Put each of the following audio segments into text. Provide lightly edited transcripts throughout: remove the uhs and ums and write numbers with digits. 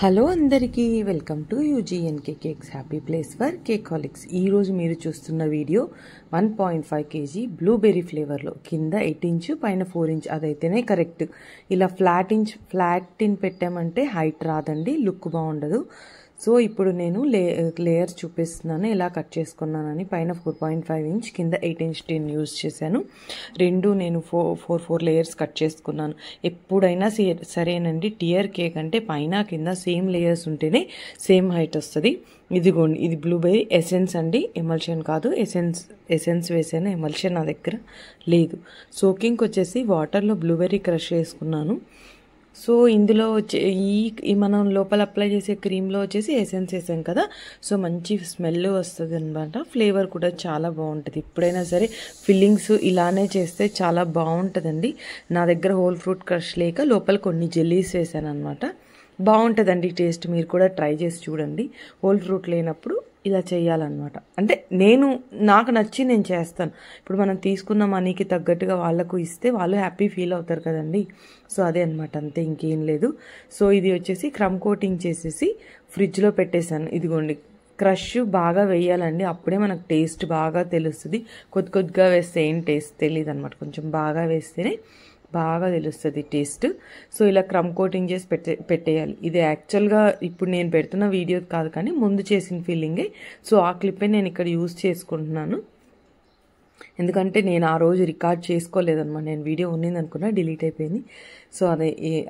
Hello అందరికీ welcome to UGNK cakes happy place for cakeaholics. ఈరోజు మీరు చూస్తున్న వీడియో 1.5 kg బ్లూబెర్రీ ఫ్లేవర్లో కింద 8 ఇంచ్ పైన 4 ఇంచ్ అదైతేనే కరెక్ట్. ఇలా ఫ్లాట్ ఇన్ పెట్టామంటే హైట్ రాదండి, లుక్ బాగుండదు. సో ఇప్పుడు నేను లేయర్స్ చూపిస్తున్నాను ఎలా కట్ చేసుకున్నానని. పైన 4.5 ఇంచ్ కింద 8 ఇంచ్ టిన్ యూజ్ చేశాను. రెండు నేను ఫోర్ లేయర్స్ కట్ చేసుకున్నాను. ఎప్పుడైనా సరేనండి, టియర్ కేక్ అంటే పైన కింద సేమ్ లేయర్స్ ఉంటేనే సేమ్ హైట్ వస్తుంది. ఇదిగోండి, ఇది బ్లూబెర్రీ ఎసెన్స్ అండి, ఎమల్షన్ కాదు. ఎసెన్స్ వేసాను, ఎమల్షన్ నా దగ్గర లేదు. సోకింగ్కి వచ్చేసి వాటర్లో బ్లూబెర్రీ క్రష్ చేసుకున్నాను. సో ఇందులో ఈ మనం లోపల అప్లై చేసే క్రీమ్లో వచ్చేసి ఎసెన్స్ వేసాం కదా, సో మంచి స్మెల్ వస్తుంది అనమాట. ఫ్లేవర్ కూడా చాలా బాగుంటుంది. ఎప్పుడైనా సరే ఫిల్లింగ్స్ ఇలానే చేస్తే చాలా బాగుంటుందండి. నా దగ్గర హోల్ ఫ్రూట్ క్రష్ లేక లోపల కొన్ని జెల్లీస్ వేసాను అనమాట. బాగుంటుందండి టేస్ట్. మీరు కూడా ట్రై చేసి చూడండి. హోల్ ఫ్రూట్ లేనప్పుడు ఇలా చేయాలన్నమాట. అంటే నాకు నచ్చి నేను చేస్తాను. ఇప్పుడు మనం తీసుకున్న మనీకి తగ్గట్టుగా వాళ్ళకు ఇస్తే వాళ్ళు హ్యాపీ ఫీల్ అవుతారు కదండి. సో అదే అనమాట, అంతే, ఇంకేం లేదు. సో ఇది వచ్చేసి క్రమ్ కోటింగ్ చేసేసి ఫ్రిడ్జ్లో పెట్టేశాను. ఇదిగోండి, క్రష్ బాగా వేయాలండి, అప్పుడే మనకు టేస్ట్ బాగా తెలుస్తుంది. కొద్దిగా వేస్తే ఏం టేస్ట్ తెలియదు అనమాట. కొంచెం బాగా వేస్తేనే బాగా తెలుస్తుంది టేస్ట్. సో ఇలా క్రమ్ కోటింగ్ చేసి పెట్టేయాలి. ఇది యాక్చువల్గా ఇప్పుడు నేను పెడుతున్న వీడియో కాదు, కానీ ముందు చేసిన ఫీలింగే. సో ఆ క్లిప్పే నేను ఇక్కడ యూజ్ చేసుకుంటున్నాను. ఎందుకంటే నేను ఆ రోజు రికార్డ్ చేసుకోలేదన్నమాట. నేను వీడియో ఉన్నింది అనుకున్నా, డిలీట్ అయిపోయింది. సో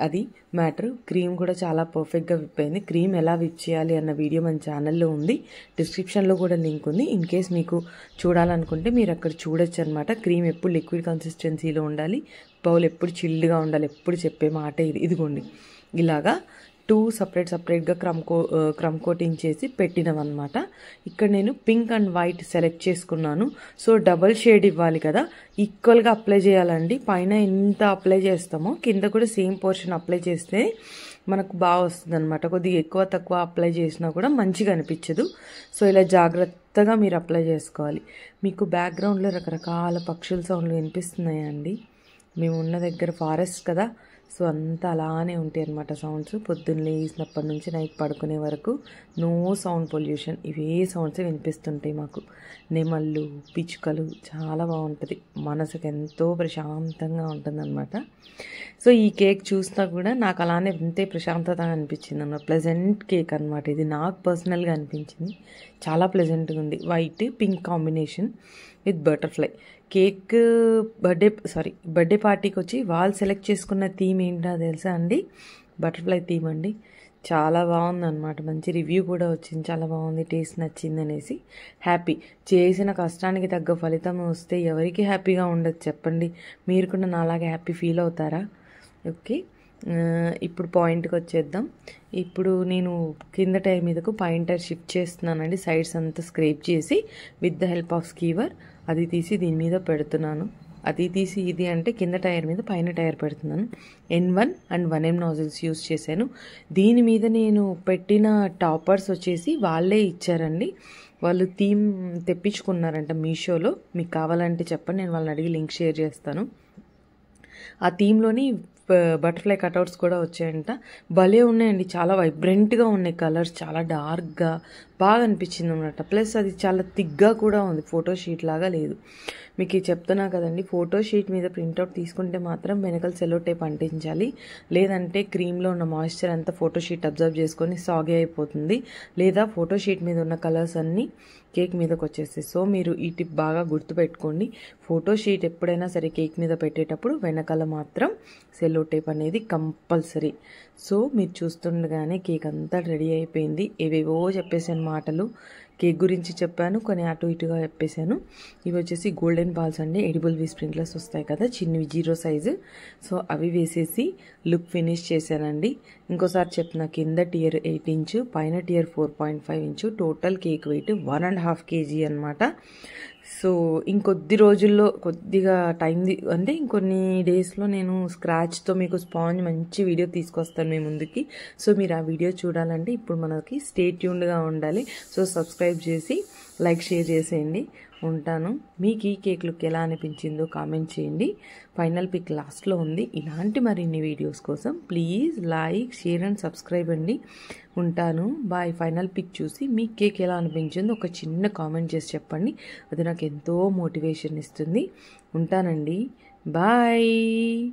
అది మ్యాటర్. క్రీమ్ కూడా చాలా పర్ఫెక్ట్గా విప్పైంది. క్రీమ్ ఎలా విప్ చేయాలి అన్న వీడియో మన ఛానల్లో ఉంది, డిస్క్రిప్షన్లో కూడా లింక్ ఉంది. ఇన్ కేస్ మీకు చూడాలనుకుంటే మీరు అక్కడ చూడొచ్చు అనమాట. క్రీమ్ ఎప్పుడు లిక్విడ్ కన్సిస్టెన్సీలో ఉండాలి, బౌల్ ఎప్పుడు చిల్డ్గా ఉండాలి, ఎప్పుడు చెప్పే మాట ఇది. ఇదిగోండి, ఇలాగా 2 సపరేట్గా క్రమ్ కోటింగ్ చేసి పెట్టినవన్నమాట. ఇక్కడ నేను పింక్ అండ్ వైట్ సెలెక్ట్ చేసుకున్నాను. సో డబల్ షేడ్ ఇవ్వాలి కదా, ఈక్వల్గా అప్లై చేయాలండి. పైన ఎంత అప్లై చేస్తామో కింద కూడా సేమ్ పోర్షన్ అప్లై చేస్తే మనకు బాగా వస్తుంది అనమాట. కొద్దిగా ఎక్కువ తక్కువ అప్లై చేసినా కూడా మంచిగా అనిపించదు. సో ఇలా జాగ్రత్తగా మీరు అప్లై చేసుకోవాలి. మీకు బ్యాక్గ్రౌండ్లో రకరకాల పక్షుల సౌండ్లు వినిపిస్తున్నాయా అండి? మేము ఉన్న దగ్గర ఫారెస్ట్ కదా, సో అంతా అలానే ఉంటాయి అన్నమాట సౌండ్స్. పొద్దున్న లేచినప్పటి నుంచి నైట్ పడుకునే వరకు నో సౌండ్ పొల్యూషన్, ఇవే సౌండ్స్ వినిపిస్తుంటాయి మాకు. నెమళ్ళు, పిచ్చుకలు, చాలా బాగుంటుంది. మనసుకు ఎంతో ప్రశాంతంగా ఉంటుందన్నమాట. సో ఈ కేక్ చూసినా కూడా నాకు అలానే ఎంతే ప్రశాంతత అనిపించింది అన్నమాట. ప్లెజెంట్ కేక్ అనమాట ఇది. నాకు పర్సనల్గా అనిపించింది చాలా ప్లెజెంట్గా ఉంది. White pink combination with butterfly. Cake birthday పార్టీకి వచ్చి వాళ్ళు సెలెక్ట్ చేసుకున్న థీమ్ ఏంటో తెలుసా అండి? బటర్ఫ్లై థీమ్ అండి. చాలా బాగుంది అనమాట. మంచి రివ్యూ కూడా వచ్చింది, చాలా బాగుంది, టేస్ట్ నచ్చింది అనేసి. హ్యాపీ. చేసిన కష్టానికి తగ్గ ఫలితం వస్తే ఎవరికి హ్యాపీగా ఉండదు చెప్పండి? మీరు కూడా నాలాగే హ్యాపీ ఫీల్ అవుతారా? ఓకే, ఇప్పుడు పాయింట్కి వచ్చేద్దాం. ఇప్పుడు నేను కింద టైర్ మీదకు పైన టైర్ షిఫ్ట్ చేస్తున్నానండి. సైడ్స్ అంతా స్క్రేప్ చేసి with the help of Sciver అది తీసి దీని మీద పెడుతున్నాను. అది తీసి ఇది అంటే కింద టైర్ మీద పైన టైర్ పెడుతున్నాను. N1 and 1M nozzles use చేశాను. దీని మీద నేను పెట్టిన టాపర్స్ వచ్చేసి వాళ్ళే ఇచ్చారండి. వాళ్ళు థీమ్ తెప్పించుకున్నారంట మీషోలో. మీకు కావాలంటే చెప్పండి, నేను వాళ్ళని అడిగి లింక్ షేర్ చేస్తాను. ఆ థీమ్లోని బటర్ఫ్లై కట్అవుట్స్ కూడా వచ్చాయంట. భలే ఉన్నాయండి, చాలా వైబ్రెంట్గా ఉన్నాయి కలర్స్, చాలా డార్క్గా బాగా అనిపించింది అనమాట. ప్లస్ అది చాలా థిక్గా కూడా ఉంది, ఫోటో షీట్ లాగా లేదు. మీకు చెప్తున్నా కదండి, ఫోటో షీట్ మీద ప్రింట్అవుట్ తీసుకుంటే మాత్రం వెనకాల సెలో టేప్ అంటించాలి. లేదంటే క్రీమ్లో ఉన్న మాయిశ్చర్ అంతా ఫోటో షీట్ అబ్జర్వ్ చేసుకొని సాగే అయిపోతుంది. లేదా ఫోటో షీట్ మీద ఉన్న కలర్స్ అన్నీ కేక్ మీదకి వచ్చేస్తాయి. సో మీరు ఈ టిప్ బాగా గుర్తుపెట్టుకోండి. ఫోటో షీట్ ఎప్పుడైనా సరే కేక్ మీద పెట్టేటప్పుడు వెనకాల మాత్రం సెలో టేప్ అనేది కంపల్సరీ. సో మీరు చూస్తుండగానే కేక్ అంతా రెడీ అయిపోయింది. ఏవేవో చెప్పేసాను మాటలు, కేక్ గురించి చెప్పాను, కొన్ని అటు ఇటుగా చెప్పేశాను. ఇవి వచ్చేసి గోల్డెన్ బాల్స్ అండి, ఎడిబుల్వి స్ప్రింక్లర్స్ వస్తాయి కదా చిన్నవి 0 సైజు. సో అవి వేసేసి లుక్ ఫినిష్ చేశానండి. ఇంకోసారి చెప్పిన, కింద టియర్ 8 ఇంచు, పైన tier 4.5 inch, total cake weight 1.5 kg అనమాట. సో ఇంకొద్ది రోజుల్లో కొద్దిగా అంటే ఇంకొన్ని డేస్లో నేను స్క్రాచ్తో మీకు స్పాంజ్ మంచి వీడియో తీసుకొస్తాను మీ ముందుకి. సో మీరు ఆ వీడియో చూడాలంటే ఇప్పుడు మనకి స్టే ట్యూన్డ్గా ఉండాలి. సో సబ్స్క్రైబ్ చేసి లైక్ షేర్ చేసేయండి. ఉంటాను. మీకు ఈ కేక్ లుక్ ఎలా అనిపించిందో కామెంట్ చేయండి. ఫైనల్ పిక్ లాస్ట్లో ఉంది. ఇలాంటి మరిన్ని వీడియోస్ కోసం please like, share and subscribe అండి. ఉంటాను. బాయ్. ఫైనల్ పిక్ చూసి మీ కేక్ ఎలా అనిపించిందో ఒక చిన్న కామెంట్ చేసి చెప్పండి. అది నాకు ఎంతో మోటివేషన్ ఇస్తుంది. ఉంటానండి. బాయ్.